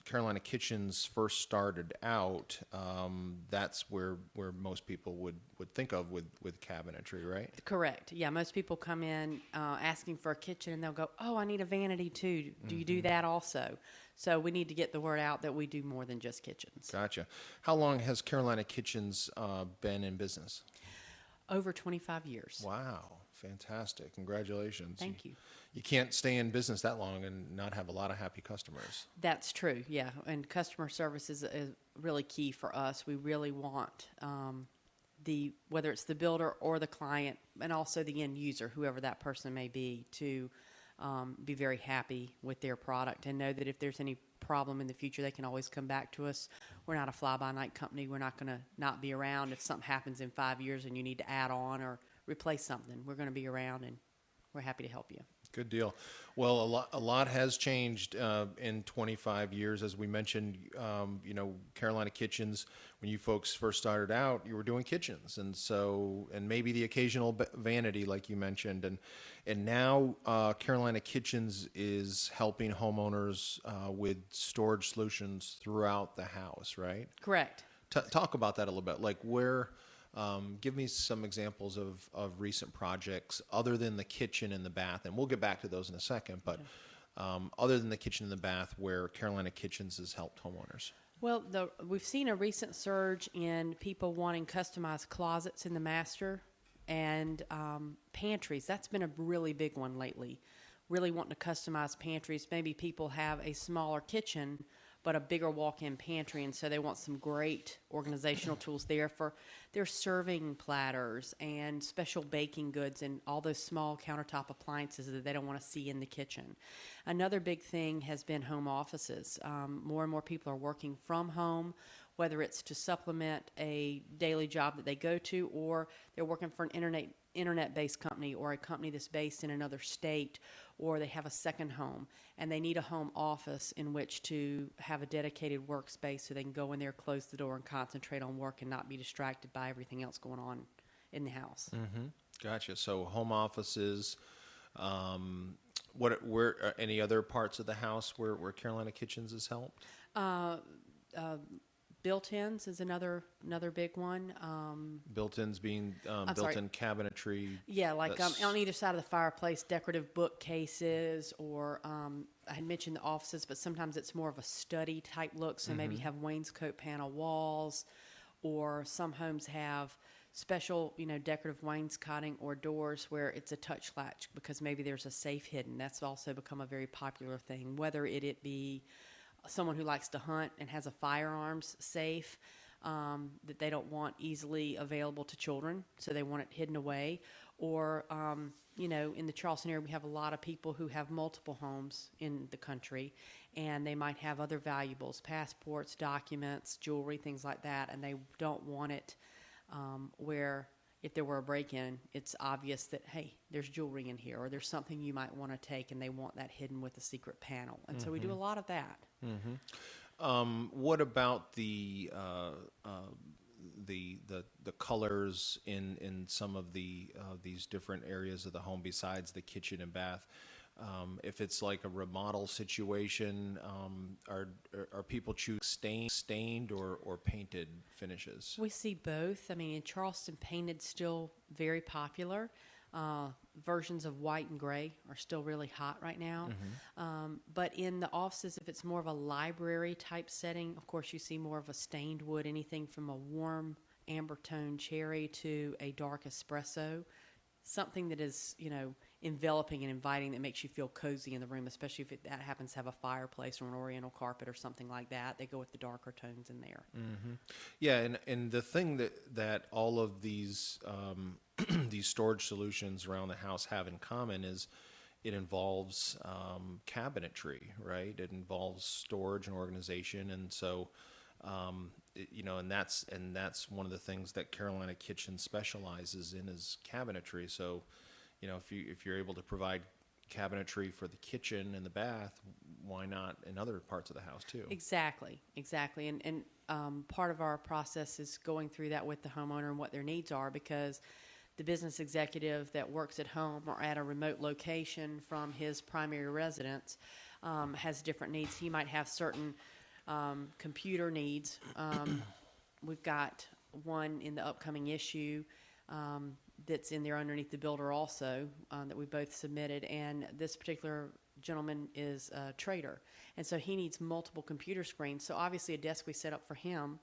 Carolina Kitchens first started out, that's where most people would think of with cabinetry, right? Correct. Yeah, most people come in asking for a kitchen, and they'll go, oh, I need a vanity too. Do you do that also? So we need to get the word out that we do more than just kitchens. Gotcha. How long has Carolina Kitchens been in business? Over 25 years. Wow, fantastic. Congratulations. Thank you. You can't stay in business that long and not have a lot of happy customers. That's true, yeah. And customer service is really key for us. We really want whether it's the builder or the client, and also the end user, whoever that person may be, to be very happy with their product and know that if there's any problem in the future, they can always come back to us. We're not a fly-by-night company. We're not going to not be around if something happens in 5 years and you need to add on or replace something. We're going to be around, and we're happy to help you. Good deal. Well, a lot has changed in 25 years. As we mentioned, Carolina Kitchens, when you folks first started out, you were doing kitchens, and maybe the occasional vanity, like you mentioned, and now Carolina Kitchens is helping homeowners with storage solutions throughout the house, right? Correct. Talk about that a little bit. Like where. Give me some examples of recent projects other than the kitchen and the bath, and we'll get back to those in a second, but other than the kitchen and the bath, where Carolina Kitchens has helped homeowners. Well, we've seen a recent surge in people wanting customized closets in the master and pantries. That's been a really big one lately. Really wanting to customize pantries. Maybe people have a smaller kitchen but a bigger walk-in pantry, and so they want some great organizational tools there for their serving platters and special baking goods and all those small countertop appliances that they don't want to see in the kitchen. Another big thing has been home offices. More and more people are working from home, whether it's to supplement a daily job that they go to, or they're working for an internet-based company or a company that's based in another state, or they have a second home, and they need a home office in which to have a dedicated workspace so they can go in there, close the door, and concentrate on work and not be distracted by everything else going on in the house. Mm-hmm. Gotcha. So home offices, where any other parts of the house where Carolina Kitchens has helped? Built-ins is another big one. Built-ins being built-in cabinetry. Yeah, like on either side of the fireplace, decorative bookcases, or I had mentioned the offices, but sometimes it's more of a study type look. So maybe have wainscot panel walls, or some homes have special, decorative wainscoting or doors where it's a touch latch because maybe there's a safe hidden. That's also become a very popular thing, whether it be someone who likes to hunt and has a firearms safe that they don't want easily available to children, so they want it hidden away. Or, in the Charleston area, we have a lot of people who have multiple homes in the country, and they might have other valuables, passports, documents, jewelry, things like that, and they don't want it where if there were a break-in, it's obvious that, hey, there's jewelry in here, or there's something you might want to take, and they want that hidden with a secret panel. And so we do a lot of that. What about the colors in some of these different areas of the home besides the kitchen and bath? If it's like a remodel situation, are people choosing stained or painted finishes? We see both. I mean, in Charleston, painted's still very popular. Versions of white and gray are still really hot right now. But in the offices, if it's more of a library type setting, of course, you see more of a stained wood, anything from a warm amber tone cherry to a dark espresso. Something that is, enveloping and inviting that makes you feel cozy in the room, especially if that happens to have a fireplace or an oriental carpet or something like that. They go with the darker tones in there. Yeah, and the thing that all of these these storage solutions around the house have in common is it involves cabinetry, right? It involves storage and organization, and so and that's one of the things that Carolina Kitchen specializes in is cabinetry. So, if you're able to provide cabinetry for the kitchen and the bath, why not in other parts of the house too? Exactly. And part of our process is going through that with the homeowner and what their needs are, because the business executive that works at home or at a remote location from his primary residence has different needs. He might have certain computer needs. We've got one in the upcoming issue that's in there underneath the builder also that we both submitted, and this particular gentleman is a trader, and so he needs multiple computer screens. So obviously a desk we set up for him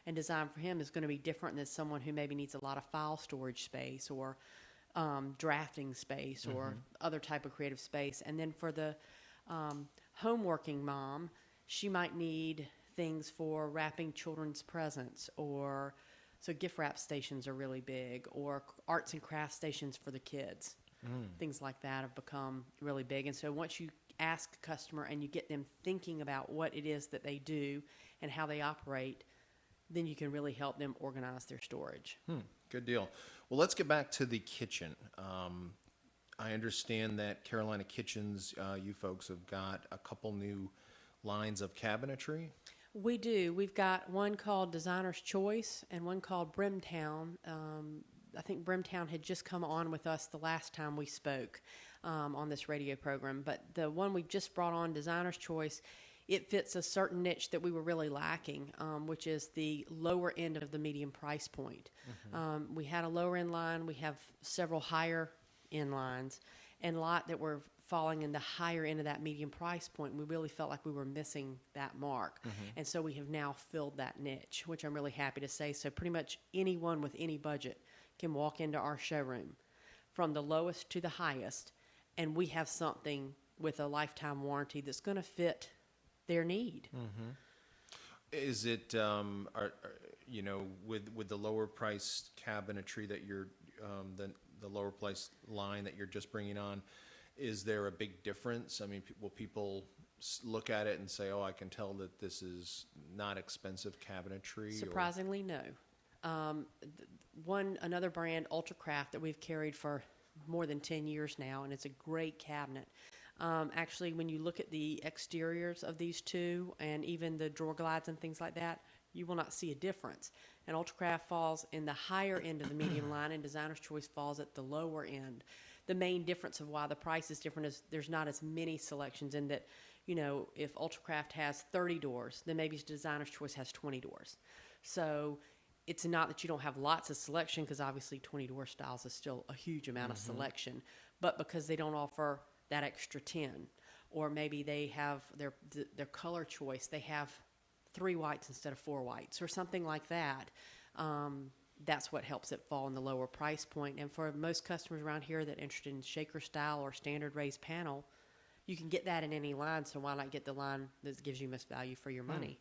and designed for him is going to be different than someone who maybe needs a lot of file storage space or drafting space or other type of creative space. And then for the home working mom, she might need things for wrapping children's presents, or so gift wrap stations are really big, or arts and crafts stations for the kids. Things like that have become really big. And so once you ask a customer and you get them thinking about what it is that they do and how they operate, then you can really help them organize their storage. Good deal. Well, let's get back to the kitchen. I understand that Carolina Kitchens, you folks have got a couple new lines of cabinetry. We do. We've got one called Designer's Choice and one called Brimtown. I think Brimtown had just come on with us the last time we spoke on this radio program. But the one we just brought on, Designer's Choice, it fits a certain niche that we were really lacking, which is the lower end of the medium price point. We had a lower end line. We have several higher end lines, and a lot that were falling in the higher end of that medium price point. We really felt like we were missing that mark. And so we have now filled that niche, which I'm really happy to say. So pretty much anyone with any budget can walk into our showroom from the lowest to the highest, and we have something with a lifetime warranty that's going to fit their need. Is it, with the lower price cabinetry that you're, the lower price line that you're just bringing on, is there a big difference? I mean, will people look at it and say, oh, I can tell that this is not expensive cabinetry? Surprisingly, no. Another brand, Ultracraft, that we've carried for more than 10 years now, and it's a great cabinet. Actually, when you look at the exteriors of these two and even the drawer glides and things like that, you will not see a difference. And Ultracraft falls in the higher end of the medium line, and Designer's Choice falls at the lower end. The main difference of why the price is different is there's not as many selections in that, if Ultracraft has 30 doors, then maybe Designer's Choice has 20 doors. So it's not that you don't have lots of selection, because obviously 20 door styles is still a huge amount of selection, but because they don't offer that extra 10, or maybe they have their color choice, they have 3 whites instead of 4 whites or something like that. that's what helps it fall in the lower price point. And for most customers around here that are interested in shaker style or standard raised panel, you can get that in any line, so why not get the line that gives you most value for your money?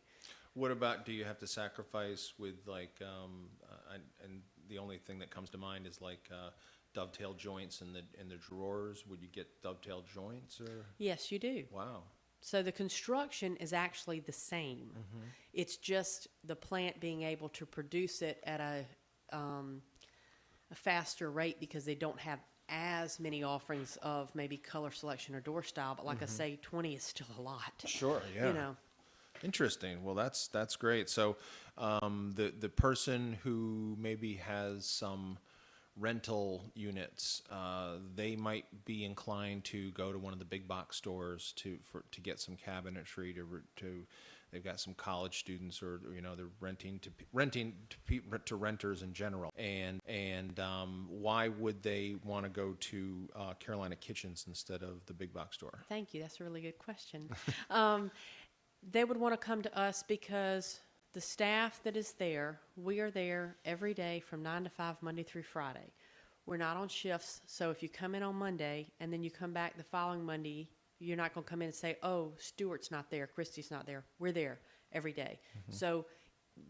What about, do you have to sacrifice with and the only thing that comes to mind is dovetail joints in the drawers? Would you get dovetail joints or? Yes, you do. Wow. So the construction is actually the same. It's just the plant being able to produce it at a faster rate because they don't have as many offerings of maybe color selection or door style. But like I say, 20 is still a lot. Sure, yeah. You know. Interesting. Well, that's great. So the person who maybe has some rental units, they might be inclined to go to one of the big box stores to get some cabinetry to they've got some college students, or they're renting to renters in general. And why would they want to go to Carolina Kitchens instead of the big box store? Thank you. That's a really good question. They would want to come to us because the staff that is there, we are there every day from 9 to 5, Monday through Friday. We're not on shifts, so if you come in on Monday and then you come back the following Monday, you're not going to come in and say, oh, Stuart's not there, Christy's not there. We're there every day. So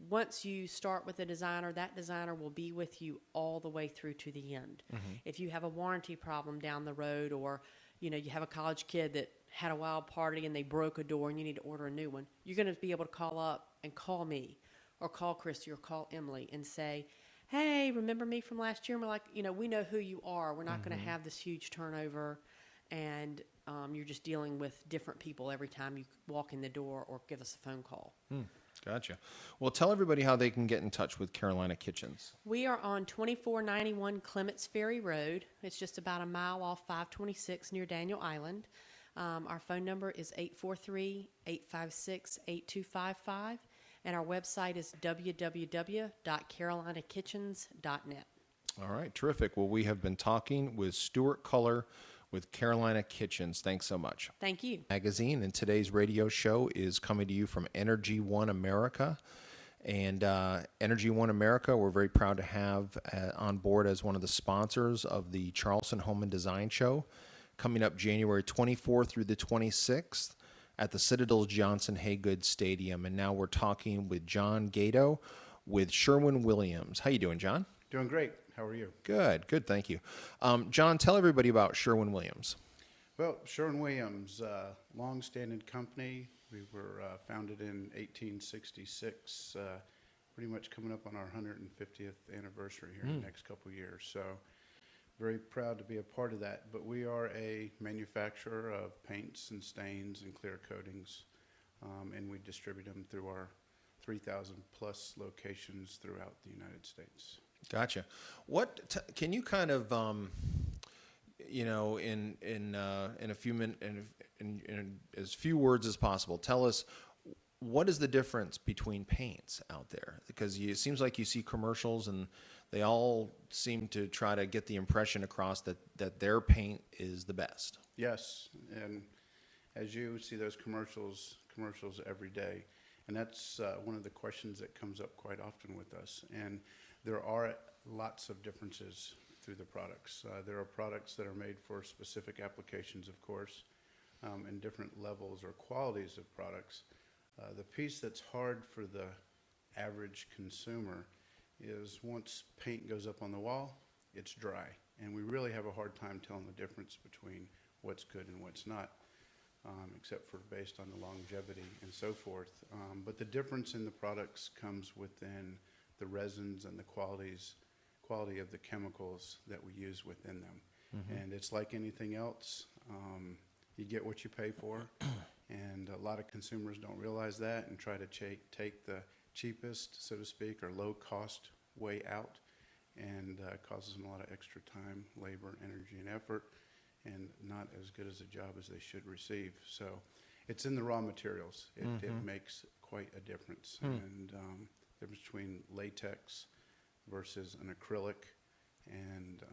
once you start with a designer, that designer will be with you all the way through to the end. If you have a warranty problem down the road, or you have a college kid that had a wild party and they broke a door and you need to order a new one, you're going to be able to call up and call me or call Christy or call Emily and say, hey, remember me from last year? And we're like, we know who you are. We're not going to have this huge turnover, and you're just dealing with different people every time you walk in the door or give us a phone call. Gotcha. Well, tell everybody how they can get in touch with Carolina Kitchens. We are on 2491 Clements Ferry Road. It's just about a mile off 526 near Daniel Island. Our phone number is 843-856-8255, and our website is www.carolinakitchens.net. All right, terrific. Well, we have been talking with Stuart Culler with Carolina Kitchens. Thanks so much. Thank you. Magazine, and today's radio show is coming to you from Energy One America. And Energy One America, we're very proud to have on board as one of the sponsors of the Charleston Home and Design Show, coming up January 24th through the 26th at the Citadel's Johnson Haygood Stadium. And now we're talking with John Gato with Sherwin-Williams. How you doing, John? Doing great. How are you? Good, thank you. John, tell everybody about Sherwin-Williams. Well, Sherwin-Williams, long-standing company. We were founded in 1866, pretty much coming up on our 150th anniversary here in the next couple of years. So very proud to be a part of that. But we are a manufacturer of paints and stains and clear coatings, and we distribute them through our 3,000-plus locations throughout the United States. Gotcha. Can you kind of, in a few minutes, in as few words as possible, tell us what is the difference between paints out there? Because it seems like you see commercials and they all seem to try to get the impression across that their paint is the best. Yes, and as you see those commercials every day, and that's one of the questions that comes up quite often with us. And there are lots of differences through the products. There are products that are made for specific applications, of course, and different levels or qualities of products. The piece that's hard for the average consumer is once paint goes up on the wall, it's dry. And we really have a hard time telling the difference between what's good and what's not, except for based on the longevity and so forth. But the difference in the products comes within the resins and the quality of the chemicals that we use within them. And it's like anything else. You get what you pay for, and a lot of consumers don't realize that and try to take the cheapest, so to speak, or low-cost way out, and causes them a lot of extra time, labor, energy, and effort, and not as good as a job as they should receive. So it's in the raw materials. It makes quite a difference. And the difference between latex versus an acrylic, and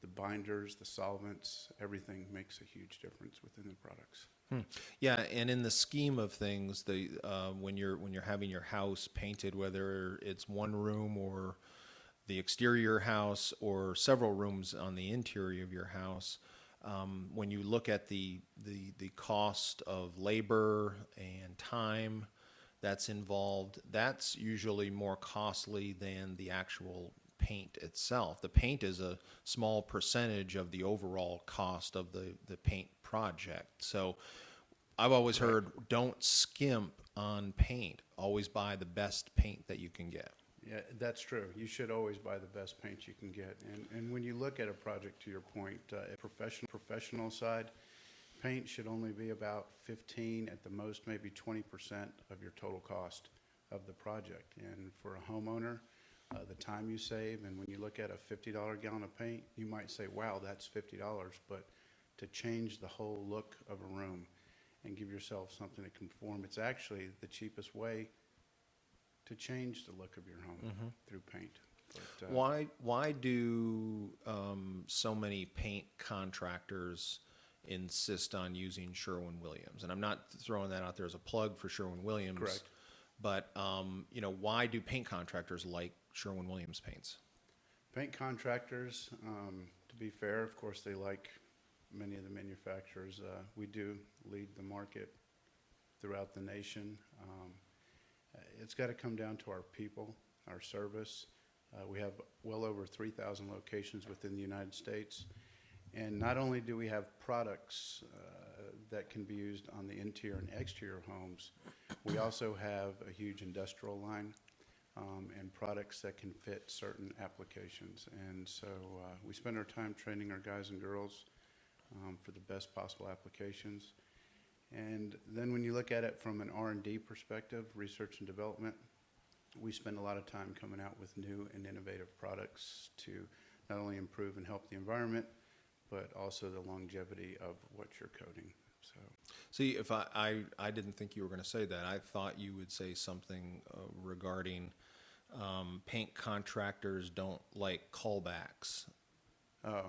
the binders, the solvents, everything makes a huge difference within the products. Yeah, and in the scheme of things, when you're having your house painted, whether it's one room or the exterior house or several rooms on the interior of your house, when you look at the cost of labor and time that's involved, that's usually more costly than the actual paint itself. The paint is a small percentage of the overall cost of the paint project. So I've always heard, don't skimp on paint. Always buy the best paint that you can get. Yeah, that's true. You should always buy the best paint you can get. And when you look at a project, to your point, professional side, paint should only be about 15, at the most maybe 20% of your total cost of the project. And for a homeowner, the time you save, and when you look at a $50 gallon of paint, you might say, wow, that's $50. But to change the whole look of a room and give yourself something to conform, it's actually the cheapest way to change the look of your home through paint. But, Why do so many paint contractors insist on using Sherwin-Williams? And I'm not throwing that out there as a plug for Sherwin-Williams. Correct. But why do paint contractors like Sherwin-Williams paints? Paint contractors, to be fair, of course, they like many of the manufacturers. We do lead the market throughout the nation. It's got to come down to our people, our service. We have well over 3,000 locations within the United States. And not only do we have products that can be used on the interior and exterior homes, we also have a huge industrial line and products that can fit certain applications. And so we spend our time training our guys and girls for the best possible applications. And then when you look at it from an R&D perspective, research and development, we spend a lot of time coming out with new and innovative products to not only improve and help the environment, but also the longevity of what you're coating. So, See, if I didn't think you were going to say that. I thought you would say something regarding paint contractors don't like callbacks. oh,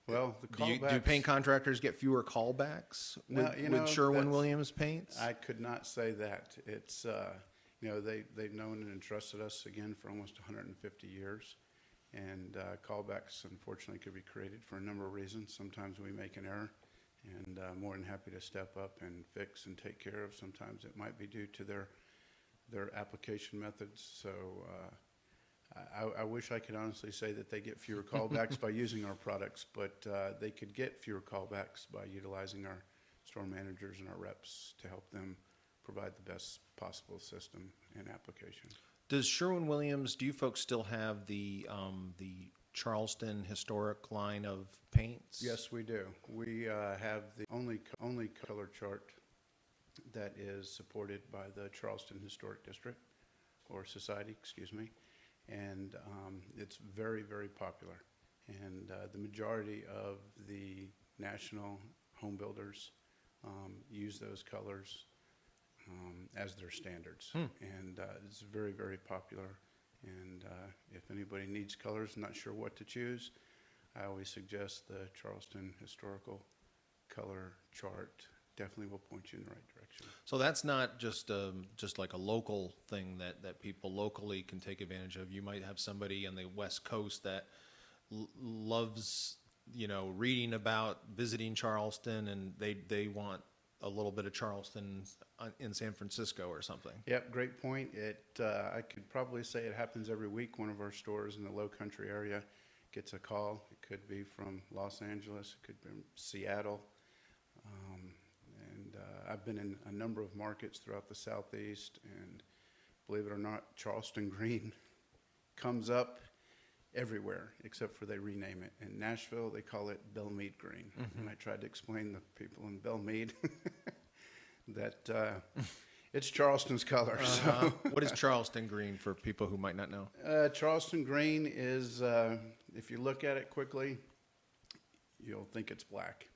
well, the Do callbacks. paint contractors get fewer callbacks No, with Sherwin-Williams paints? I could not say that. It's, they've known and entrusted us again for almost 150 years. And callbacks, unfortunately, could be created for a number of reasons. Sometimes we make an error, and more than happy to step up and fix and take care of. Sometimes it might be due to their application methods. So I wish I could honestly say that they get fewer callbacks by using our products, but they could get fewer callbacks by utilizing our store managers and our reps to help them provide the best possible system and application. Does Sherwin-Williams, do you folks still have the Charleston historic line of paints? Yes, we do. We have the only color chart that is supported by the Charleston Historic District, or Society, excuse me. And it's very, very popular. And the majority of the national home builders use those colors as their standards. And it's very, very popular. And if anybody needs colors, not sure what to choose, I always suggest the Charleston Historical Color Chart. Definitely will point you in the right direction. So that's not just like a local thing that people locally can take advantage of. You might have somebody on the West Coast that loves, reading about visiting Charleston, and they want a little bit of Charleston in San Francisco or something. Yep, great point. I could probably say it happens every week. One of our stores in the Low Country area gets a call. It could be from Los Angeles. It could be from Seattle. I've been in a number of markets throughout the Southeast, and believe it or not, Charleston green comes up everywhere, except for they rename it. In Nashville, they call it Belmead green. And I tried to explain to people in Belmead that it's Charleston's color. So. What is Charleston green for people who might not know? Charleston green is, if you look at it quickly, you'll think it's black.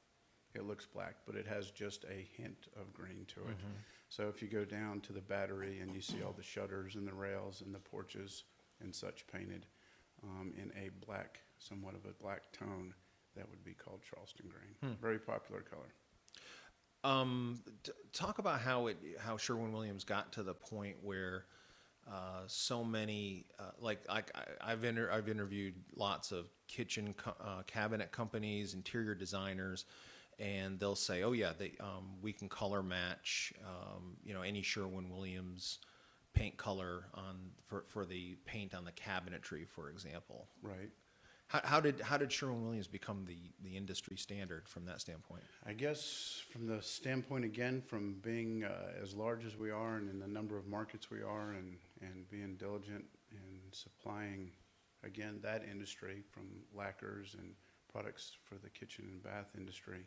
It looks black, but it has just a hint of green to it. So if you go down to the Battery and you see all the shutters and the rails and the porches and such painted in a black, somewhat of a black tone, that would be called Charleston green. Very popular color. Talk about how Sherwin-Williams got to the point where so many, I've interviewed lots of kitchen cabinet companies, interior designers, and they'll say, oh yeah, we can color match, any Sherwin-Williams paint color for the paint on the cabinetry, for example. Right. How did Sherwin-Williams become the industry standard from that standpoint? I guess from the standpoint, again, from being as large as we are and in the number of markets we are and being diligent in supplying, again, that industry from lacquers and products for the kitchen and bath industry,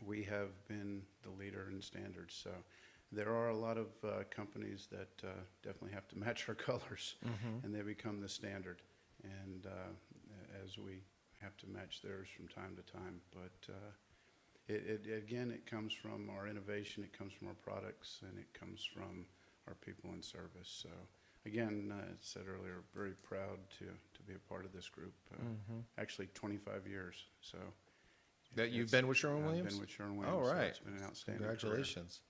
we have been the leader in standards. So there are a lot of companies that definitely have to match our colors, and they become the standard. And as we have to match theirs from time to time. But it comes from our innovation, it comes from our products, and it comes from our people in service. So again, I said earlier, very proud to be a part of this group. Actually 25 years. So that you've been with Sherwin-Williams? I've been with Sherwin-Williams. Oh, right. So it's been an outstanding Congratulations.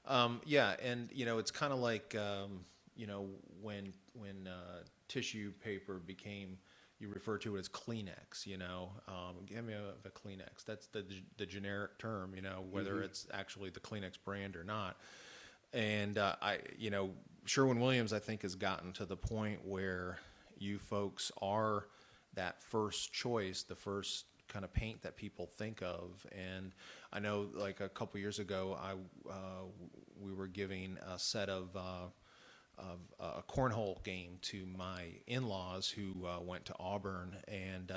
Career. And it's kind of like when tissue paper became, you refer to it as Kleenex. Give me a Kleenex. That's the generic term. Whether it's actually the Kleenex brand or not. And Sherwin-Williams, I think, has gotten to the point where you folks are that first choice, the first kind of paint that people think of. And I know, like a couple years ago, we were giving a set of a cornhole game to my in-laws who went to Auburn. And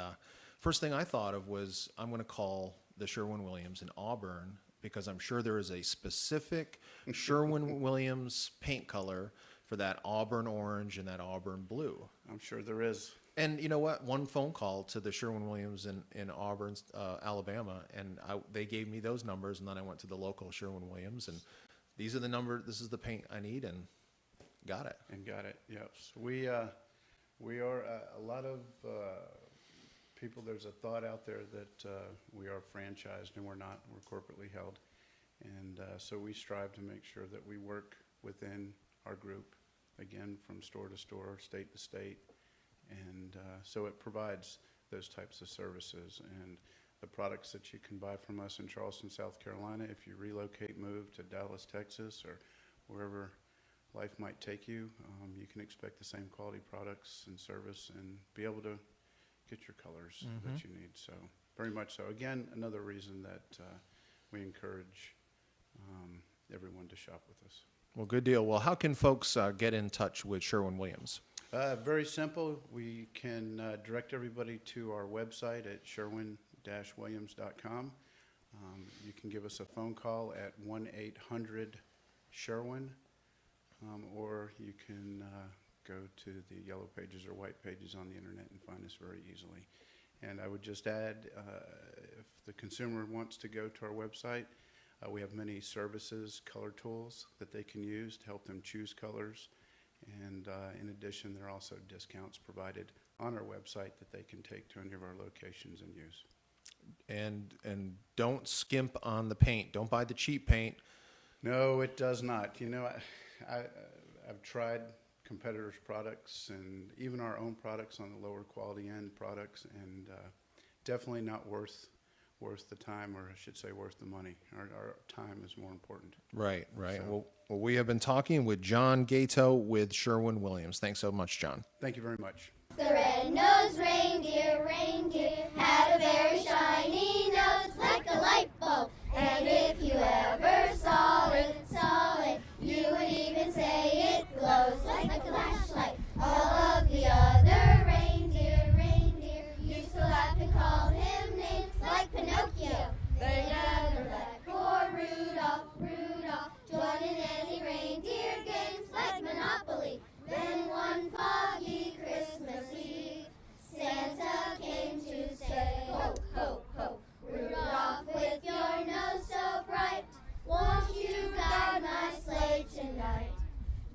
first thing I thought of was, I'm going to call the Sherwin-Williams in Auburn, because I'm sure there is a specific Sherwin-Williams paint color for that Auburn orange and that Auburn blue. I'm sure there is. And you know what? One phone call to the Sherwin-Williams in Auburn, Alabama, and they gave me those numbers, and then I went to the local Sherwin-Williams, and these are the numbers. This is the paint I need, and got it. Yes. We are a lot of people. There's a thought out there that we are franchised, and we're not. We're corporately held, and so we strive to make sure that we work within our group, again, from store to store, state to state, and so it provides those types of services and the products that you can buy from us in Charleston, South Carolina. If you relocate, move to Dallas, Texas, or wherever life might take you, you can expect the same quality products and service and be able to get your colors that you need. So very much so. Again, another reason that we encourage everyone to shop with us. Well, good deal. Well, how can folks get in touch with Sherwin-Williams? Very simple. We can direct everybody to our website at sherwin-williams.com. You can give us a phone call at 1-800-SHERWIN, or you can go to the yellow pages or white pages on the internet and find us very easily. And I would just add, if the consumer wants to go to our website, we have many services, color tools that they can use to help them choose colors. And in addition, there are also discounts provided on our website that they can take to any of our locations and use. And don't skimp on the paint. Don't buy the cheap paint. No, it does not. I've tried competitors' products and even our own products on the lower quality end products, and definitely not worth the time, or I should say worth the money. Our time is more important. Right. So, Well, we have been talking with John Gato with Sherwin-Williams. Thanks so much, John. Thank you very much. The red-nosed reindeer had a very shiny nose like a light bulb. And if you ever saw it, you would even say it glows like a flashlight. All of the other reindeer used to laugh and call him names like Pinocchio. They never let poor Rudolph join in any reindeer games like Monopoly. Then one foggy Christmas Eve, Santa came to say, ho, ho, ho, Rudolph, with your nose so bright, won't you guide my sleigh tonight?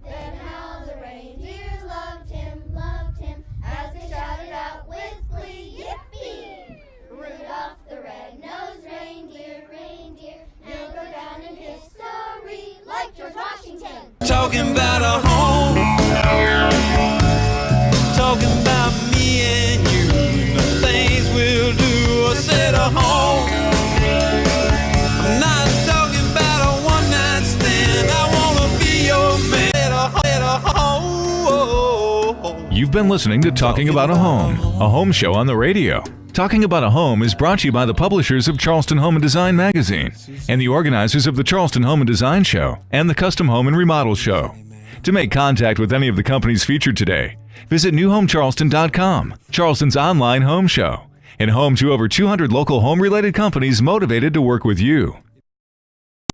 Then how the reindeers loved him, as they shouted out with glee, yippee! Rudolph the red-nosed reindeer, he'll go down in history like George Washington. Talking about a You've been listening to Talking About a home show on the radio. Talking About a Home is brought to you by the publishers of Charleston Home and Design magazine and the organizers of the Charleston Home and Design Show and the Custom Home and Remodel Show. To make contact with any of the companies featured today, visit newhomecharleston.com, Charleston's online home show, and home to over 200 local home-related companies motivated to work with you.